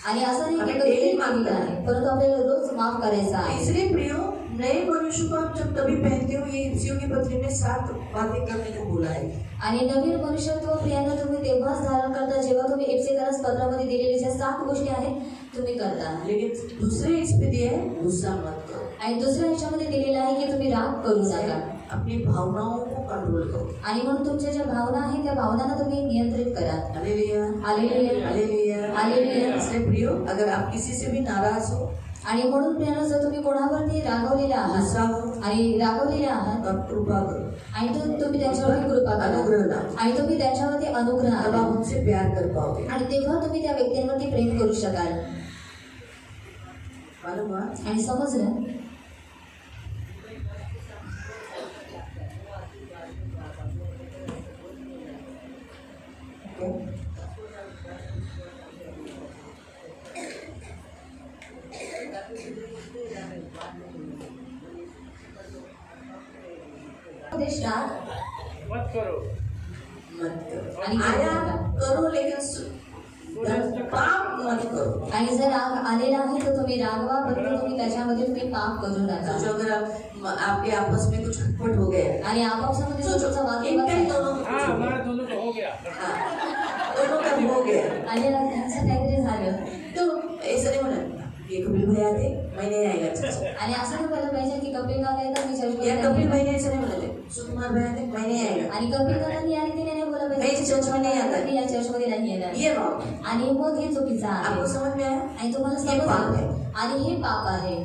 आणि असं नाही की हमें कधी daily तरी माफ केलेलं करना आहे, परंतु आपल्याला रोज माफ करायचं आहे. इसलिए प्रियो, नए मनुष्य को आप जब तभी पहनते हो, ये इफ्सियों की पत्री में 7 बातें करने को बोला है। आणि नवीन मनुष्यत्व प्रियांना तुम्ही तेव्हाच धारण करता जेव्हा तुम्ही एफेसकरास पत्रामध्ये दिलेल्या ज्या 7 गोष्टी आहेत तुम्ही करता. लेकिन दूसरे इस पे दिया है गुस्सा मत करो। आणि दुसऱ्या ह्याच्यामध्ये दिलेलं आहे की तुम्ही राग करू नका. अपनी भावनाओं को कंट्रोल करो। आणि म्हणून तुमच्या ज्या भावना आहेत त्या भावनांना तुम्ही नियंत्रित करा. Hallelujah, hallelujah, hallelujah, hallelujah. इसलिए प्रियो, अगर आप किसी से भी नाराज हो, आणि म्हणून प्रियांना जर तुम्ही कोणावरती रागवलेले आहात गुस्सा हो, आणि रागवलेले आहात तब कृपा करो, आणि तुम्ही त्याच्यावरती कृपा अनुग्रह करा लाओ। आणि तुम्ही त्याच्यावरती अनुग्रह तब आणा. आप उनसे प्यार कर पाओगे। आणि तेव्हा तुम्ही त्या व्यक्तींवरती प्रेम करू शकाल. मालूम हुआ? आणि समजलं? स्टार्ट मत करो. मत करो। आणि आया करो लेकिन पाप मत करो। आणि जर राग आलेला आहे तर तुम्ही रागवा, परंतु तुम्ही त्याच्यामध्ये तुम्ही पाप करू नका. जो अगर आपके आपस में कुछ खटपट हो गया, आणि आपापसामध्ये जर तुमचा वादविवाद इनका झाला, दोनों का हाँ कुछ हो हमारा गया। दोनों का हो गया. हाँ, दोनों का भी हो गया आणि त्यांचं काहीतरी झालं तो ऐसा नहीं होना ये कपिल भाई आते मैं नहीं आएगा चर्च। आणि असं नाही व्हायला पाहिजे की कपिल काका येतात मी या चर्च कपिल भाई ने ऐसा नहीं बोला थे, सुकुमार भाई आते मैं नहीं आएगा, आणि कपिल काकांनी आणि तिने नाही बोला मैं इस चर्च में नहीं आता। मी या चर्चमध्ये नाही येणार. ये रॉन्ग है। आणि मग हे चुकीचं आपको आहे समझ में आया? आणि तुम्हाला ये पाप है। समजलं. आणि हे पाप आहे.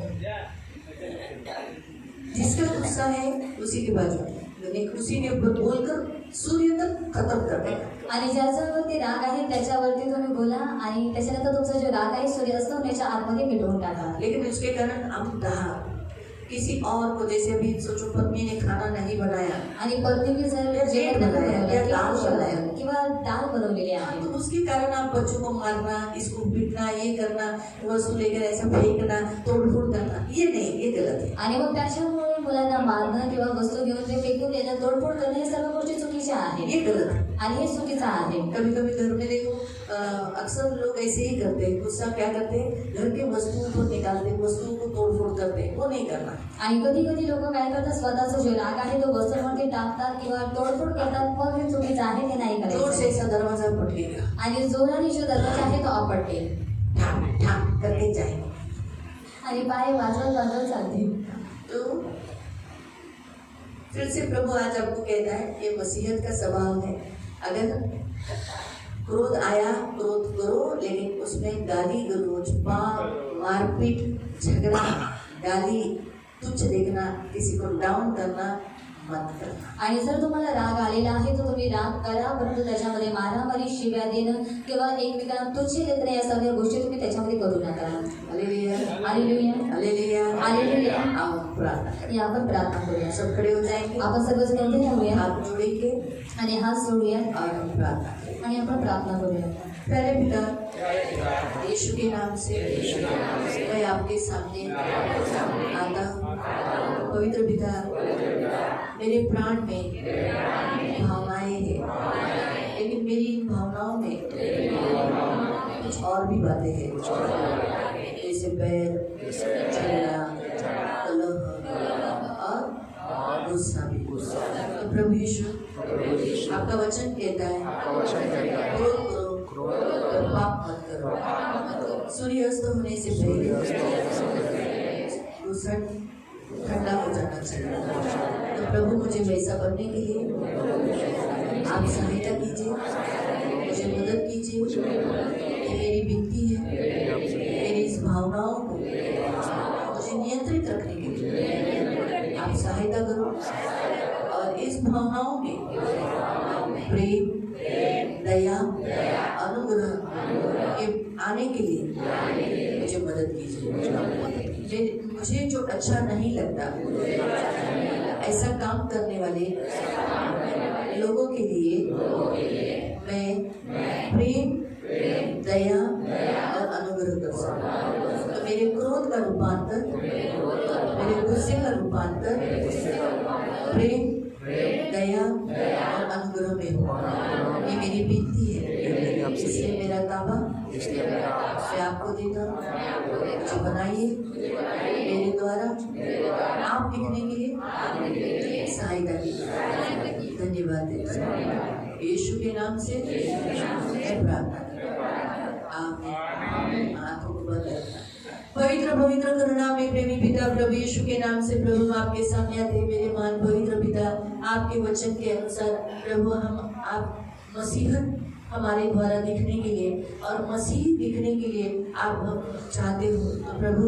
जिसका गुस्सा है उसी के बाजू में, उसी के ऊपर बोलकर सूर्य तक खत्म कर देगा। आणि ज्याच्यावरती राग आहे त्याच्यावरती तुम्ही बोला आणि त्याच्यानंतर तुमचा जो राग आहे सूर्यास्त होण्याच्या आतमध्ये मिटवून टाका. लेकिन उसके कारण हम किसी और को, जैसे अभी सोचो पत्नी ने खाना नहीं बनाया आणि पत्नीने जर या जेवण जेवण बनाया, बनवलं या किंवा दाल औषध बनाया, किंवा डाळ बनवलेली आहे तो उसके कारण आप बच्चों को मारना, इसको पीटना, ये करना, वस्तु लेकर ऐसा फेंकना, तोड़फोड़ करना, ये नहीं, ये गलत है। आणि मग त्याच्यामुळे मुलांना मारणं किंवा वस्तू घेऊन ते फेकून देणं, तोडफोड करणं हे सर्व गोष्टी चुकीच्या आहेत ये गलत है। आणि हे चुकीचं आहे. कभी कभी घर में देखो अक्सर लोग ऐसे ही करते हैं, गुस्सा क्या करते हैं, घर के वस्तुओं को निकालते, वस्तुओं को तोड़फोड़ करते हैं, वो नहीं करना। आणि कधी कधी लोक काय करतात, स्वतःचा जो राग आहे तो वस्तूंवरती टाकतात किंवा तोडफोड करतात. मग हे चुकीचं आहे, ते नाही जोर से करायचं. ऐसा दरवाजा पटकेगा, आणि जोराने जो दरवाजा आहे तो आपटते ठाक ठाक करके जाएंगे। आणि पाय वाजवत वाजवत चालते. तो फिर से प्रभु आज आपको कहता है, ये मसीहत का स्वभाव है। अगर क्रोध आया, क्रोध करो, लेकिन उसमें गाली गलौज, मारपीट, झगड़ा, गाली, तुच्छ देखना, किसी को डाउन करना मत करना। आणि जर तुम्हाला राग आलेला आहे तर तुम्ही राग करा, परंतु त्याच्यामध्ये मारामारी, शिव्या देणं किंवा एकमेकांना तुच्छ लेखणं या सगळ्या गोष्टी तुम्ही त्याच्यामध्ये करू नका. Hallelujah, hallelujah, hallelujah, hallelujah. आओ प्रार्थना करें। या आपण प्रार्थना करूया. सब खड़े हो जाएंगे, आपण सगळं उभे राहूया हाथ जोड़ेंगे आणि हात जोडूया और हम प्रार्थना करें। आणि आपण प्रार्थना करूया. प्यारे पिता, यीशु के नाम से मैं आपके सामने आता हूँ। पवित्र पिता, मेरे प्राण में भावनाएं हैं, लेकिन मेरी इन भावनाओं में कुछ और भी बातें हैं, जैसे बैर, झगड़ा, कलह और गुस्सा भी। तो प्रभु यीशु, आपका वचन कहता है, क्रोध करो और पाप मत करो। सूर्यास्त होने से पहले दूसरा ठंडा हो जाना चाहिए। तो प्रभु, मुझे वैसा बनने के लिए आप सहायता कीजिए, मुझे मदद कीजिए। ये मेरी विनती है, मेरी इस भावनाओं को मुझे नियंत्रित रखने के लिए आप सहायता करो और इस भावनाओं में प्रेम, दया, अनुग्रह के आने के लिए मुझे मदद कीजिए। मुझे जो अच्छा नहीं लगता, ऐसा काम करने वाले लोगों के लिए मैं प्रेम, दया और अनुग्रह कर सकूं। तो मेरे क्रोध का रूपांतर, मेरे गुस्से का रूपांतर प्रेम, दया और अनुग्रह में हो। ये मेरी विनती है, इसलिए मेरा ताबा मैं आपको देता हूँ। मुझे बनाइए, मेरे द्वारा आप लिखने के लिए सहायता कीजिए। धन्यवाद देता हूँ यीशु के नाम से मैं प्रार्थना करता हूँ। आमीन। आंखों को बंद रखना। पवित्र पवित्र करुणा में प्रेमी पिता, प्रभु यीशु के नाम से प्रभु हम आपके सामने आते हैं। मेरे मान पवित्र पिता, आपके वचन के अनुसार प्रभु हम आप मसीहत हमारे द्वारा दिखने के लिए और मसीह दिखने के लिए आप हम चाहते हो। तो प्रभु,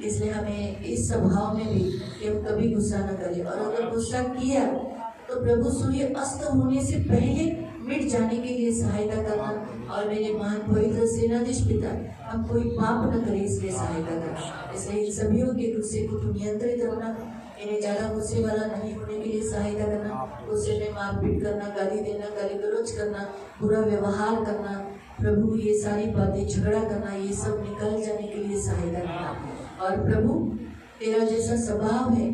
इसलिए हमें इस स्वभाव में भी कि हम कभी गुस्सा न करें, और अगर गुस्सा किया तो प्रभु सूर्य अस्त होने से पहले मिट जाने के लिए सहायता करना। और मेरे महान पवित्र सेनाधीश पिता, हम कोई पाप न करें इसलिए सहायता करना। इसलिए इन सभी के गुस्से को तुम नियंत्रित रखना, इन्हें ज्यादा गुस्से वाला नहीं होने के लिए सहायता करना। गुस्से में मारपीट करना, गाली देना, गाली गलौज करना, बुरा व्यवहार करना, प्रभु ये सारी बातें, झगड़ा करना, ये सब निकल जाने के लिए सहायता करना। और प्रभु, तेरा जैसा स्वभाव है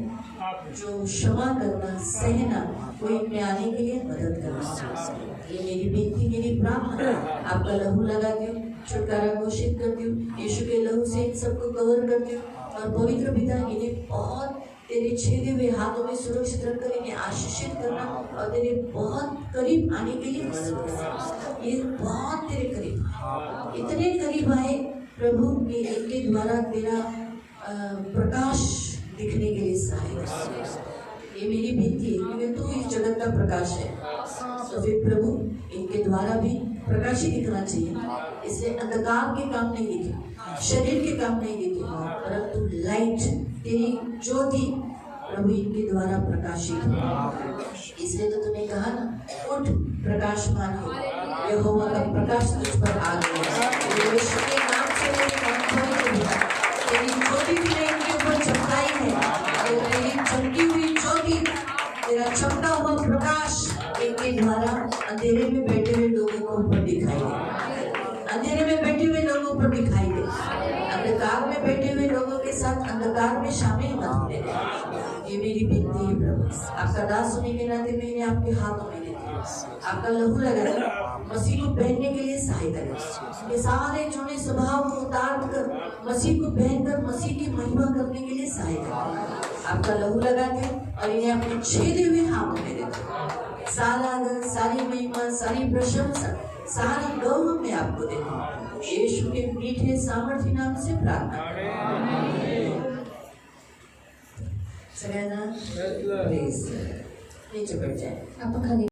जो क्षमा करना, सहना, कोई में आने के लिए मदद करना। ये मेरी बेनती, मेरी प्रार्थना। आपका लहू लगाती हूँ, छुटकारा घोषित करती हूँ, यीशु के लहू से इन सबको कवर करती हूँ। और पवित्र पिता, इन्हें बहुत तेरे छेदे हुए हाथों में सुरक्षित रखकर इन्हें आशीषित करना और तेरे बहुत करीब आने के लिए मदद करना। ये बहुत तेरे करीब, इतने करीब आए प्रभु कि इनके द्वारा तेरा प्रकाश दिखने के लिए सहायता। ये मेरी विनती है, क्योंकि तू इस जगत का प्रकाश है। तो फिर प्रभु, इनके द्वारा भी प्रकाश ही दिखना चाहिए। इसलिए अंधकार के काम नहीं दिखे, शरीर के काम नहीं दिखे, परंतु लाइट, तेरी ज्योति प्रभु इनके द्वारा प्रकाशित हो। इसलिए तो तूने कहा ना, उठ प्रकाशमान हो, यहोवा का प्रकाश तुझ पर आ गया। यीशु के नाम से तेरी ज्योति तूने इनके ऊपर चमकाई है। प्रकाश इनके द्वारा अंधेरे में बैठे हुए लोगों को ऊपर दिखाई दे, अंधेरे में बैठे हुए लोगों पर दिखाई दे, अंधकार में बैठे हुए लोगों के साथ अंधकार में शामिल मत होने दे। ये मेरी विनती है प्रभु। आपका दास होने के नाते मैंने आपके हाथों में देती हूँ। आपका लहू लगा मसीह को पहनने के लिए सहायता करें। ये सारे झूठे स्वभाव को उतार कर मसीह को पहनकर मसीह की महिमा करने के लिए सहायता करें। आपका लहू लगा के और इन्हें अपने छेदे हुए हाथों में देते हैं। सारा आदर, सारी महिमा, सारी प्रशंसा, सारा गौरव मैं आपको देता हूँ। यीशु के मीठे सामर्थ्य नाम से प्रार्थना सगळ्यांना प्लीज नीचे बैठ जाए। आपण खाली